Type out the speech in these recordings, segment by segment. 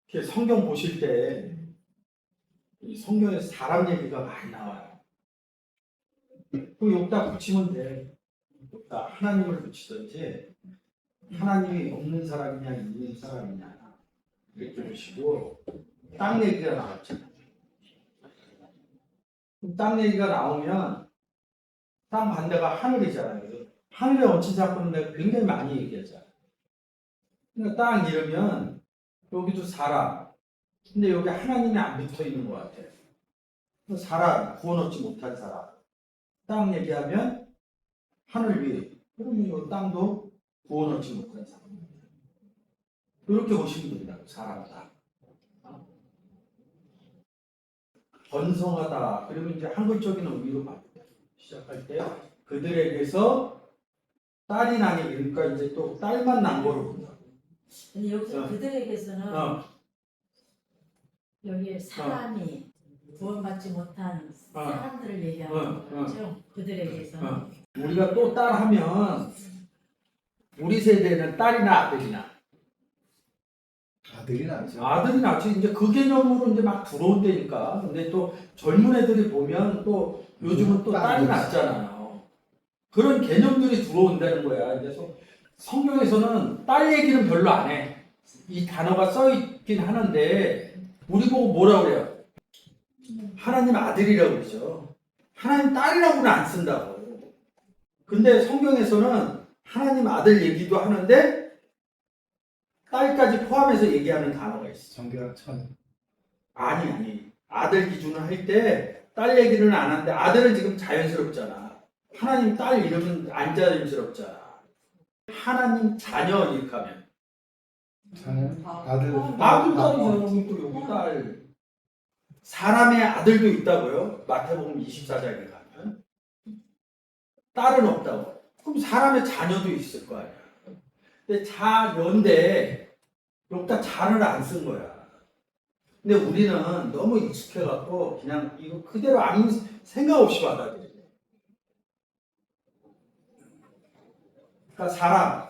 이렇게 성경 보실 때 이 성경에서 사람 얘기가 많이 나와요. 그럼 여기다 붙이면 돼. 여기다 하나님을 붙이든지 하나님이 없는 사람이냐 있는 사람이냐 이렇게 보시고 땅 얘기가 나왔잖아요. 땅 얘기가 나오면 땅 반대가 하늘이잖아요. 하늘의 원천 사건은 내가 굉장히 많이 얘기하잖아요. 그러니까 땅 이러면 여기도 사람. 근데 여기 하나님이 안 붙어 있는 것 같아요. 사람, 구원 얻지 못한 사람. 땅 얘기하면 하늘 위에. 그러면 이 땅도 구원 얻지 못한 사람. 이렇게 보시면 됩니다. 사람다. 번성하다. 그리고 이제 한글적인 의미로 시작할 때 그들에게서 딸이 나니 그러니까 이제 또 딸만 난 거로 본다. 근데 여기서 어. 그들에게서는 여기 사람이 구원받지 못한 사람들을 얘기하는 거죠. 그들에게서 우리가 또 딸하면 우리 세대는 딸이나 아들이나 아들이 낫죠. 아들이 낫지. 이제 그 개념으로 이제 막 들어온다니까. 근데 또 젊은 애들이 보면 또 요즘은 또 딸이 낫잖아요. 그런 개념들이 들어온다는 거야. 그래서 성경에서는 딸 얘기는 별로 안 해. 이 단어가 써 있긴 하는데 우리 보고 뭐라 그래요? 하나님 아들이라고 그러죠. 하나님 딸이라고는 안 쓴다고. 근데 성경에서는 하나님 아들 얘기도 하는데 딸까지 포함해서 얘기하는 단어가 있어. 정결천. 아니. 아들 기준을 할 때 딸 얘기는 안 하는데 아들은 지금 자연스럽잖아. 하나님 딸 이름은 안 자연스럽잖아. 하나님 자녀 이렇게 하면. 아들. 아들 딸이죠. 또 여기 딸. 사람의 아들도 있다고요. 마태복음 24장에 가면. 딸은 없다고. 그럼 사람의 자녀도 있을 거 아니야. 근데 자녀인데 여기다 자를 안 쓴 거야. 근데 우리는 너무 익숙해갖고 그냥 이거 그대로 아무 생각 없이 받아들여. 그러니까 사람,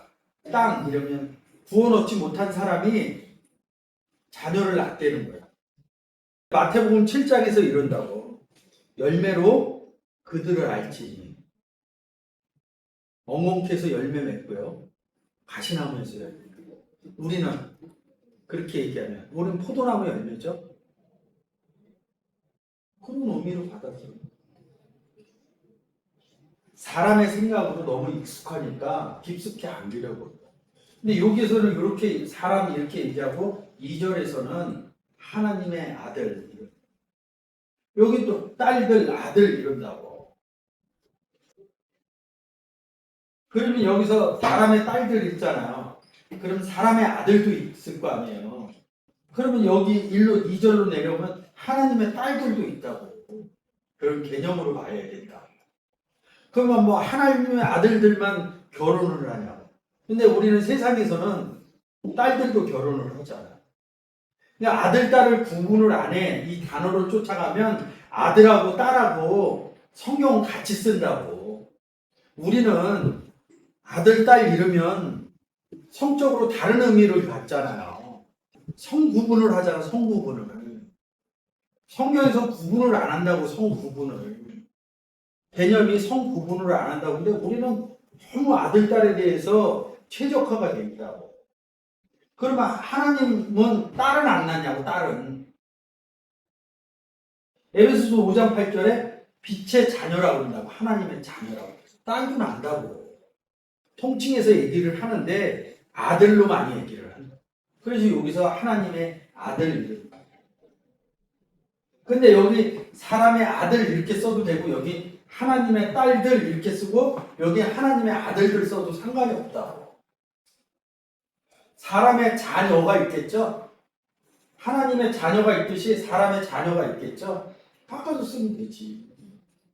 땅 이러면 구원 얻지 못한 사람이 자녀를 낳대는 거야. 마태복음 7장에서 이런다고. 열매로 그들을 알지. 엉겅퀴에서 열매 맺고요. 가시나무에서 열매 맺고. 우리는 그렇게 얘기하면 우리는 포도나무 열매죠. 그런 의미로 받아들여요. 사람의 생각으로 너무 익숙하니까 깊숙이 안 보려고. 근데 여기에서는 이렇게 사람이 이렇게 얘기하고 2절에서는 하나님의 아들. 여기 또 딸들, 아들 이런다고. 그러면 여기서 사람의 딸들 있잖아요. 그럼 사람의 아들도 있을 거 아니에요. 그러면 여기 2절로 내려오면 하나님의 딸들도 있다고. 그런 개념으로 봐야 된다. 그러면 뭐 하나님의 아들들만 결혼을 하냐고. 근데 우리는 세상에서는 딸들도 결혼을 하잖아. 그러니까 아들, 딸을 구분을 안 해. 이 단어를 쫓아가면 아들하고 딸하고 성경은 같이 쓴다고. 우리는 아들, 딸 이러면 성적으로 다른 의미를 갖잖아요. 성구분을 하잖아, 성구분을. 성경에서 구분을 안 한다고, 성구분을. 개념이 성구분을 안 한다고. 근데 우리는 너무 아들, 딸에 대해서 최적화가 돼 있다고. 그러면 하나님은 딸은 안 낳냐고, 딸은. 에베소서 5장 8절에 빛의 자녀라고 한다고, 하나님의 자녀라고. 딸도 난다고. 통칭해서 얘기를 하는데 아들로 많이 얘기를 한다. 그래서 여기서 하나님의 아들. 근데 여기 사람의 아들 이렇게 써도 되고 여기 하나님의 딸들 이렇게 쓰고 여기 하나님의 아들들 써도 상관이 없다고. 사람의 자녀가 있겠죠? 하나님의 자녀가 있듯이 사람의 자녀가 있겠죠? 바꿔서 쓰면 되지.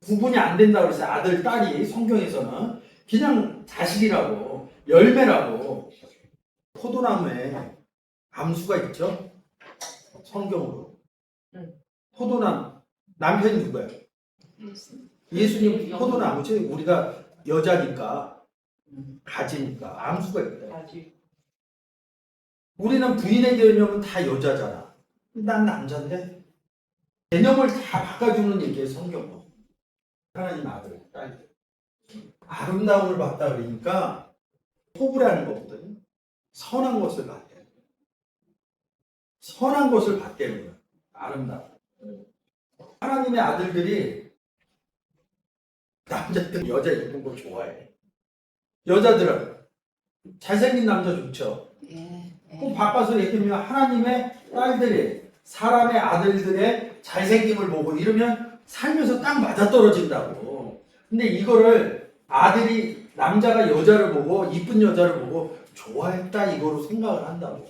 구분이 안 된다고 해서 아들, 딸이 성경에서는 그냥 자식이라고, 열매라고. 포도나무에 암수가 있죠? 성경으로. 포도나무. 남편이 누구예요? 예수님 포도나무지. 우리가 여자니까, 가지니까 암수가 있다. 우리는 부인의 개념은 다 여자잖아. 난 남자인데 개념을 다 바꿔주는 얘기예요, 성경은. 하나님 아들, 딸. 아름다움을 봤다 그러니까 호구라는 거거든요. 선한 것을 봤대. 선한 것을 봤다는 거야. 아름다움. 하나님의 아들들이 남자들 여자 예쁜 거 좋아해. 여자들은 잘생긴 남자 좋죠. 그럼 바꿔서 얘기하면 하나님의 딸들이 사람의 아들들의 잘생김을 보고 이러면 살면서 딱 맞아떨어진다고. 근데 이거를 아들이 남자가 여자를 보고 이쁜 여자를 보고 좋아했다 이거로 생각을 한다고.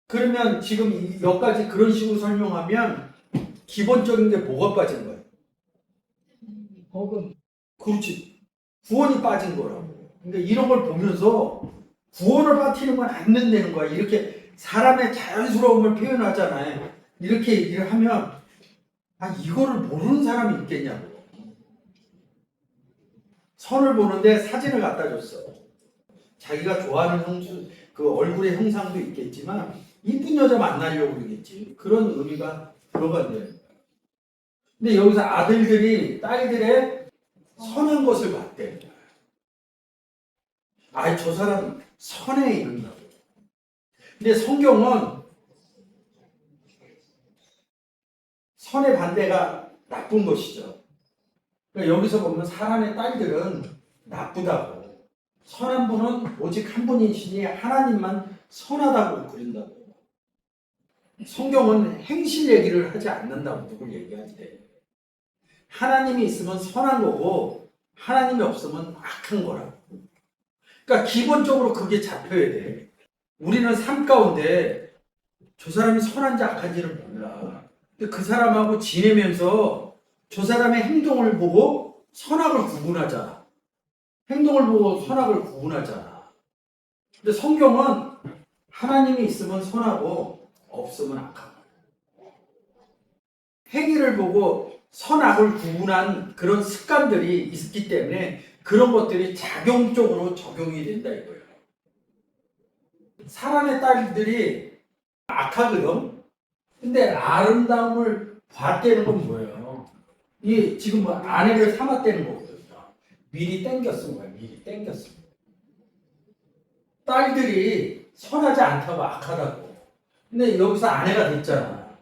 그러면 지금 여기까지 그런 식으로 설명하면 기본적인 게 뭐가 빠진 거예요? 복음. 그렇지. 구원이 빠진 거라고. 그러니까 이런 걸 보면서 구원을 빠뜨리는 건 안 된다는 거야. 이렇게 사람의 자연스러움을 표현하잖아요. 이렇게 얘기를 하면 이거를 모르는 사람이 있겠냐고. 선을 보는데 사진을 갖다 줬어. 자기가 좋아하는 그 얼굴의 형상도 있겠지만 이쁜 여자 만나려고 그러겠지. 그런 의미가 들어간다는 거야. 근데 여기서 아들들이 딸들의 선한 것을 봤대. 저 사람 선에 이른다고. 근데 성경은 선의 반대가 나쁜 것이죠. 그러니까 여기서 보면 사람의 딸들은 나쁘다고. 선한 분은 오직 한 분이시니 하나님만 선하다고 그린다고. 성경은 행실 얘기를 하지 않는다고 누굴 얘기할 때. 하나님이 있으면 선한 거고 하나님이 없으면 악한 거라고. 그러니까 기본적으로 그게 잡혀야 돼. 우리는 삶 가운데 저 사람이 선한지 악한지를 몰라. 근데 그 사람하고 지내면서 저 사람의 행동을 보고 선악을 구분하잖아. 행동을 보고 선악을 구분하잖아. 근데 성경은 하나님이 있으면 선하고 없으면 악한 거야. 행위를 보고 선악을 구분한 그런 습관들이 있기 때문에 그런 것들이 작용적으로 적용이 된다 이거예요. 사람의 딸들이 악하거든. 근데 아름다움을 봤다는 건 뭐예요? 이게 지금 뭐 아내를 삼았다는 거거든요. 미리 땡겨 쓴 거야. 미리 땡겨 쓴 거야. 딸들이 선하지 않다고 악하다고. 근데 여기서 아내가 됐잖아.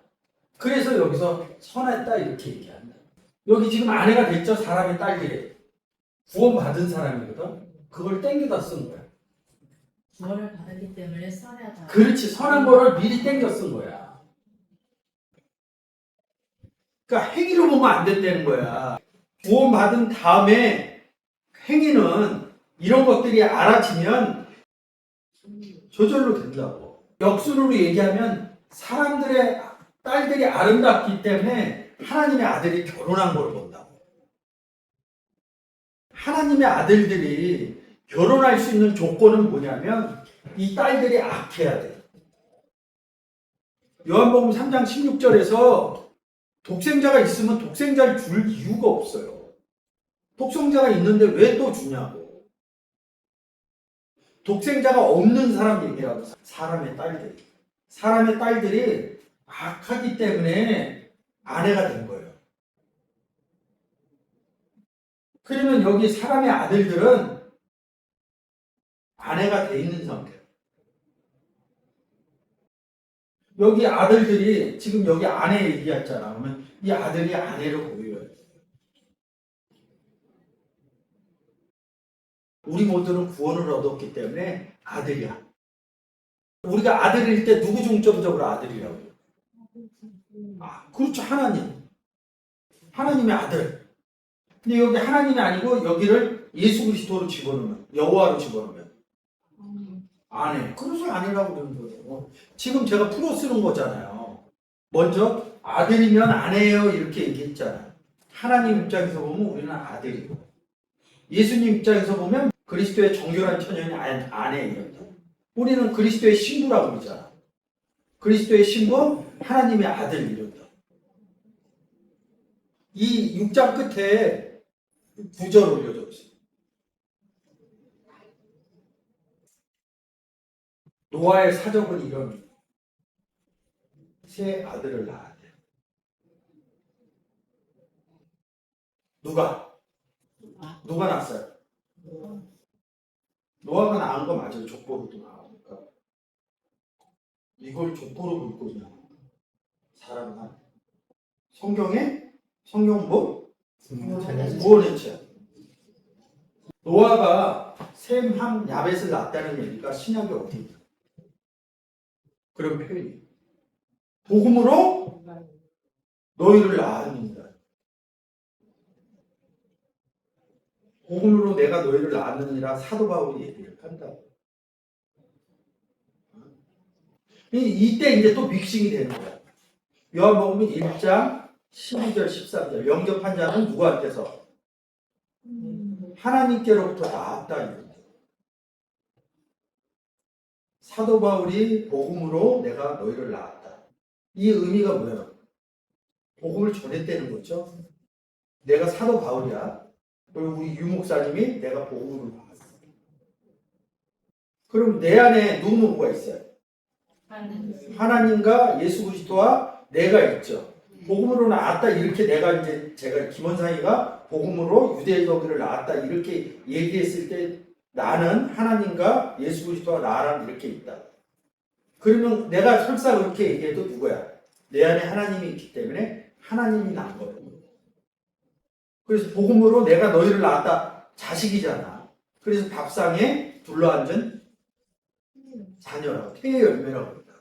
그래서 여기서 선했다 이렇게 얘기한다. 여기 지금 아내가 됐죠. 사람의 딸들이. 구원받은 사람이거든. 그걸 땡겨다 쓴 거야. 구원을 받았기 때문에 선하다. 그렇지. 선한 거를 미리 땡겨 쓴 거야. 그러니까 행위로 보면 안 된다는 거야. 구원받은 다음에 행위는 이런 것들이 알아지면 저절로 된다고. 역순으로 얘기하면 사람들의 딸들이 아름답기 때문에 하나님의 아들이 결혼한 걸 본다고. 하나님의 아들들이 결혼할 수 있는 조건은 뭐냐면 이 딸들이 악해야 돼. 요한복음 3장 16절에서 독생자가 있으면 독생자를 줄 이유가 없어요. 독생자가 있는데 왜 또 주냐고. 독생자가 없는 사람 얘기라고. 사람의 딸들이. 사람의 딸들이 악하기 때문에 아내가 된 거예요. 그러면 여기 사람의 아들들은 아내가 돼 있는 상태. 여기 아들들이 지금 여기 아내 얘기했잖아. 그러면 이 아들이 아내로 보여요. 우리 모두는 구원을 얻었기 때문에 아들이야. 우리가 아들일 때 누구 중점적으로 아들이라고 해요? 그렇죠. 하나님. 하나님의 아들. 근데 여기 하나님이 아니고 여기를 예수 그리스도로 집어넣으면, 여호와로 집어넣으면 아내. 그래서 아내라고 그러는 거예요. 지금 제가 풀어 쓰는 거잖아요. 먼저 아들이면 아내예요 이렇게 얘기했잖아요. 하나님 입장에서 보면 우리는 아들이고 예수님 입장에서 보면 그리스도의 정결한 처녀인 아내이었다. 우리는 그리스도의 신부라고 그러잖아. 그리스도의 신부, 하나님의 아들 이런다. 이 6장 끝에 구절 올려줘 있어요. 노아의 사적은 이런 세 아들을 낳았대. 누가 낳았어요? 노아가 낳은 거 맞아요. 족보로도 나오니까. 이걸 족보로 볼 거냐? 사람은 성경 뭐? 구원했죠. 노아가 셈, 함, 야벳을 낳았다는 얘기가 신약에 어디 있냐? 그런 표현이. 복음으로 너희를 낳았느니라. 복음으로 내가 너희를 낳았느니라 사도 바울이 얘기를 한다. 이때 이제 또 믹싱이 되는 거야. 요한복음 1장 12절 13절 영접한 자는 누구한테서? 하나님께로부터 나왔다. 이거예요. 사도 바울이 복음으로 내가 너희를 낳았다. 이 의미가 뭐예요? 복음을 전했다는 거죠. 내가 사도 바울이야. 그리고 우리 유 목사님이 내가 복음으로 낳았어. 그럼 내 안에 누구가 있어요? 하나님과 예수 그리스도와 내가 있죠. 복음으로 낳았다 이렇게 제가 김원상이가 복음으로 유대인들을 낳았다 이렇게 얘기했을 때 나는 하나님과 예수 그리스도와 나랑 이렇게 있다. 그러면 내가 설사 그렇게 얘기해도 누구야? 내 안에 하나님이 있기 때문에 하나님이 낳은 거예요. 그래서 복음으로 내가 너희를 낳았다. 자식이잖아. 그래서 밥상에 둘러앉은 자녀라고 태의 열매라고 그런다.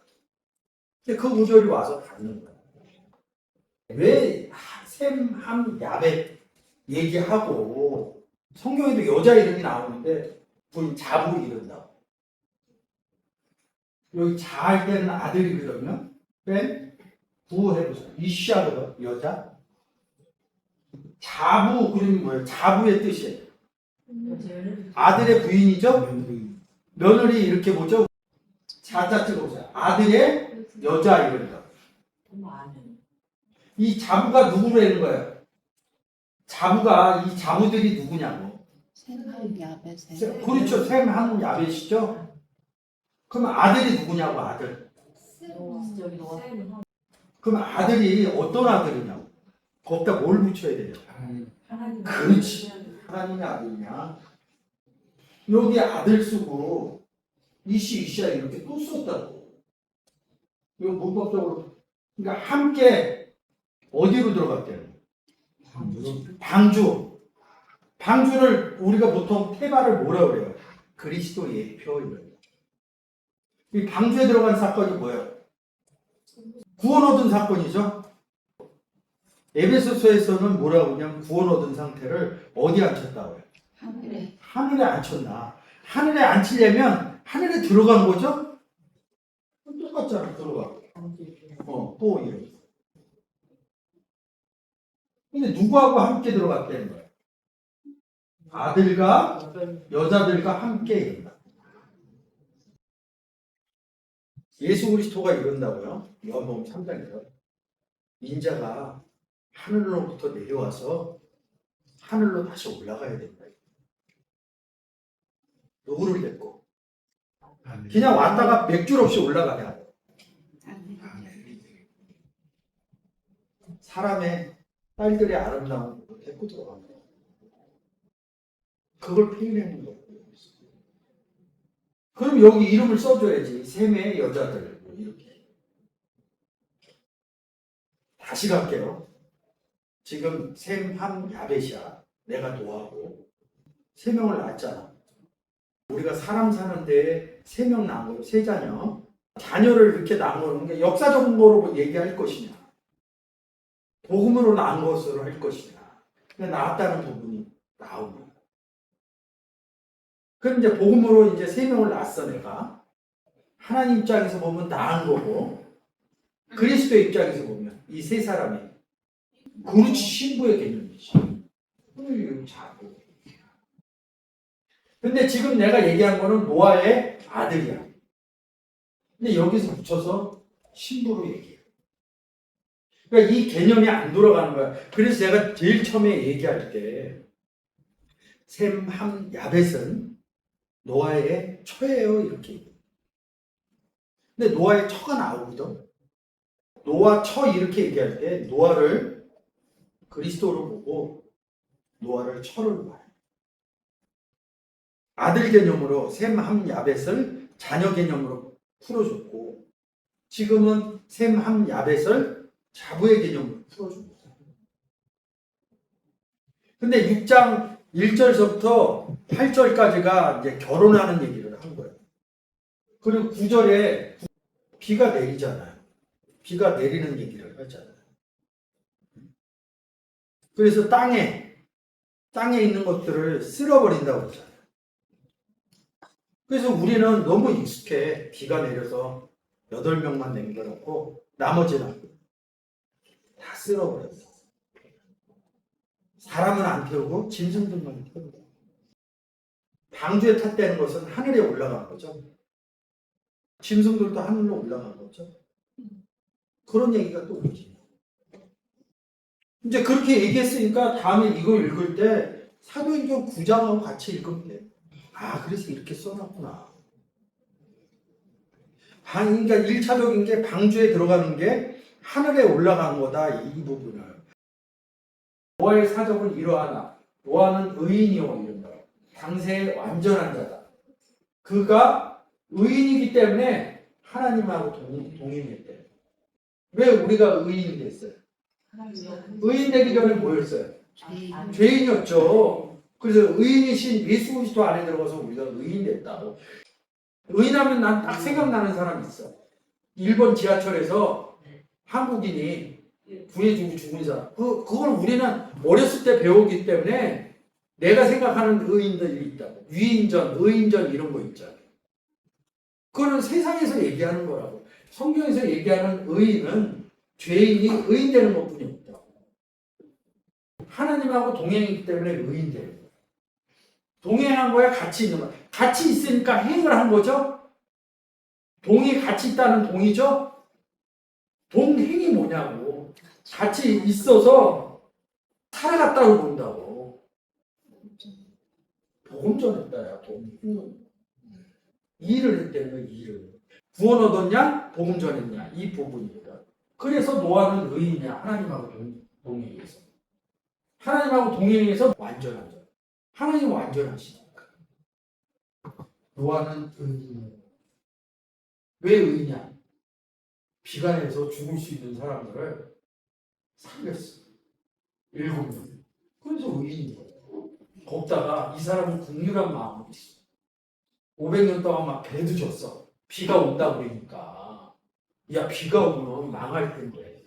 근데 그 구절이 와서 닿는 거야. 왜 셈, 함, 야벳 얘기하고 성경에도 여자 이름이 나오는데 거기 자부 이른다고. 여기 자할 때는 아들이거든요. 뺀 부해보세요. 이샤거든 여자. 자부 그림이 뭐예요? 자부의 뜻이에요. 아들의 부인이죠. 며느리 이렇게 보죠. 자자 찍어보세요. 아들의 여자 이른다. 이 자부가 누구라는 거예요? 자부가 이 자부들이 누구냐고. 그렇죠. 셈, 함, 야벳이죠. 그럼 아들이 누구냐고. 아들. 그럼 아들이 어떤 아들이냐고. 거기다 뭘 붙여야 돼요? 그렇지. 하나님의 아들이냐. 여기 아들 쓰고 이시야 이렇게 또 썼다고. 이거 문법적으로. 그러니까 함께 어디로 들어갔대요? 방주. 방주를 우리가 보통 테바를 뭐라 그래요? 그리스도 예표 이런. 이 방주에 들어간 사건이 뭐예요? 구원 얻은 사건이죠. 에베소서에서는 뭐라고 그냥 구원 얻은 상태를 어디 앉혔다고요? 하늘에 앉혔나? 하늘에 앉히려면 하늘에 들어간 거죠? 똑같잖아. 들어가고. 또 이래. 근데 누구하고 함께 들어갔다는 거예요? 아들과 여자들과 함께 이른다. 예수 그리스도가 이른다고요? 요한복음 3장에서 인자가 하늘로부터 내려와서 하늘로 다시 올라가야 된다. 누구를 데리고? 그냥 왔다가 맥줄 없이 올라가냐? 사람의 딸들의 아름다움을 데리고 들어간 거예요. 그걸 표현하는 거예요. 그럼 여기 이름을 써줘야지. 셈의 여자들. 이렇게. 다시 갈게요. 지금 셈, 함, 야벳이야. 내가 노하고. 3명을 낳았잖아. 우리가 사람 사는 데에 3명 낳은 거예요. 3자녀. 자녀를 이렇게 낳은 거는 게 역사적으로 얘기할 것이냐. 복음으로 낳은 것으로 할 것이냐. 근데 낳았다는 부분이 나오는 거야. 그럼 이제 복음으로 이제 3명을 낳았어, 내가. 하나님 입장에서 보면 낳은 거고, 그리스도 입장에서 보면 이 3사람이 그렇지 신부의 개념이지. 자고. 근데 지금 내가 얘기한 거는 노아의 아들이야. 근데 여기서 붙여서 신부로 얘기해. 그러니까 이 개념이 안 돌아가는 거야. 그래서 제가 제일 처음에 얘기할 때 셈, 함, 야벳은 노아의 초예요 이렇게. 근데 노아의 처가 나오거든. 노아 처 이렇게 얘기할 때 노아를 그리스도로 보고 노아를 처를 봐요. 아들 개념으로 셈, 함, 야벳을 자녀 개념으로 풀어줬고 지금은 셈, 함, 야벳을 자부의 개념으로 풀어줍니다. 근데 6장 1절서부터 8절까지가 이제 결혼하는 얘기를 한 거예요. 그리고 9절에 비가 내리잖아요. 비가 내리는 얘기를 하잖아요. 그래서 땅에 있는 것들을 쓸어버린다고 그러잖아요. 그래서 우리는 너무 익숙해. 비가 내려서 8명만 남겨놓고 나머지는 다 쓸어버렸어. 사람은 안 태우고 짐승들만 태우고. 방주에 탔다는 것은 하늘에 올라간 거죠. 짐승들도 하늘로 올라간 거죠. 그런 얘기가 또 오지. 이제 그렇게 얘기했으니까 다음에 이거 읽을 때 사도행전 9장하고 같이 읽으면 돼. 아, 그래서 이렇게 써놨구나. 그러니까 1차적인 게 방주에 들어가는 게 하늘에 올라간 거다, 이 부분을. 노아의 사적은 이러하나 노아는 의인이요 이른다. 당세의 완전한 자다. 그가 의인이기 때문에 하나님하고 동행했대. 왜 우리가 의인이 됐어요? 의인 되기 전에 뭐였어요? 죄인이었죠. 그래서 의인이신 예수 그리스도 안에 들어가서 우리가 의인 됐다고. 의인하면 난 딱 생각나는 사람이 있어. 일본 지하철에서 한국인이 구해주고 죽은 사람. 그걸 우리는 어렸을 때 배우기 때문에 내가 생각하는 의인들이 있다고. 위인전, 의인전 이런 거 있잖아요. 그거는 세상에서 얘기하는 거라고. 성경에서 얘기하는 의인은 죄인이 의인 되는 것 뿐이 없다고. 하나님하고 동행이기 때문에 의인 되는 거예요. 동행한 거야, 같이 있는 거야. 같이 있으니까 행을 한 거죠? 동이 같이 있다는 동이죠? 동행이 뭐냐고. 같이 있어서 살아갔다고 본다고. 복음 전했다야, 복음. 일을 했다는 일을. 구원 얻었냐? 복음 전했냐? 이 부분입니다. 그래서 노아는 의인이야. 하나님하고 동행해서. 하나님하고 동행해서 완전한 자. 하나님 완전하시니까. 노아는 의인이에요. 왜 의인이야? 비가 내서 죽을 수 있는 사람들을 살렸어. 7명. 그래서 의인인 거예요. 걷다가 이 사람은 국률한 마음이 있어. 500년 동안 막 배도 줬어. 비가 온다 그러니까. 야, 비가 오면 망할 텐데.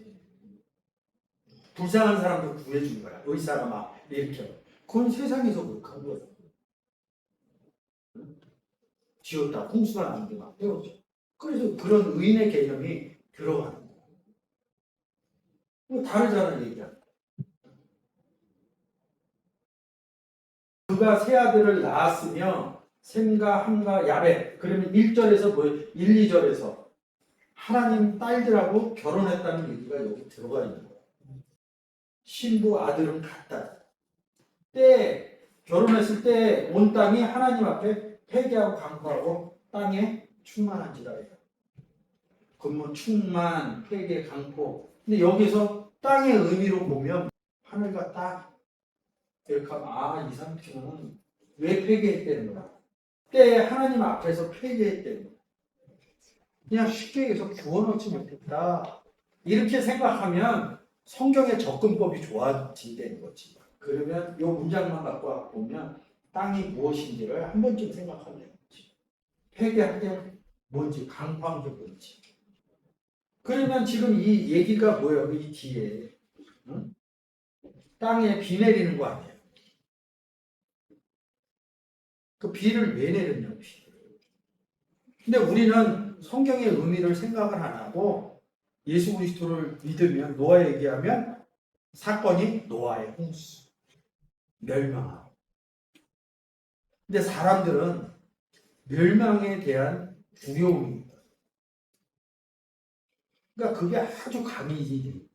불쌍한 사람들 구해준 거야. 이 사람아, 이렇게. 그건 세상에서 그렇게 한 거야. 지었다. 홍수가 나는데 막 태워줘. 그래서 그런 의인의 개념이 들어가는 거야. 다르잖아, 얘기야. 그가 세 아들을 낳았으며 셈과 함과 야벳. 그러면 1절에서 뭐예요? 1, 2절에서 하나님 딸들하고 결혼했다는 얘기가 여기 들어가 있는 거예요. 신부 아들은 같다. 때 결혼했을 때 온 땅이 하나님 앞에 회개하고 강포하고 땅에 충만한지라 해요. 그러면 충만, 회개, 강포. 근데 여기서 땅의 의미로 보면 하늘과 땅 이렇게 하면 아, 이 상태는 왜 회개했다는 거야? 때 하나님 앞에서 회개했다는 거야. 그냥 쉽게 해서 구원 얻지 못했다. 이렇게 생각하면 성경의 접근법이 좋아진다는 거지. 그러면 이 문장만 갖고 보면 땅이 무엇인지를 한 번쯤 생각하면 되지. 회개하게 뭔지, 강포한 게 뭔지. 그러면 지금 이 얘기가 뭐예요? 이 뒤에. 응? 땅에 비 내리는 거 아니에요? 그 비를 왜 내렸냐, 비를. 근데 우리는 성경의 의미를 생각을 안 하고 예수 그리스도를 믿으면, 노아 얘기하면 사건이 노아의 홍수. 멸망하고. 근데 사람들은 멸망에 대한 두려움입니다. 그러니까 그게 아주 강해지는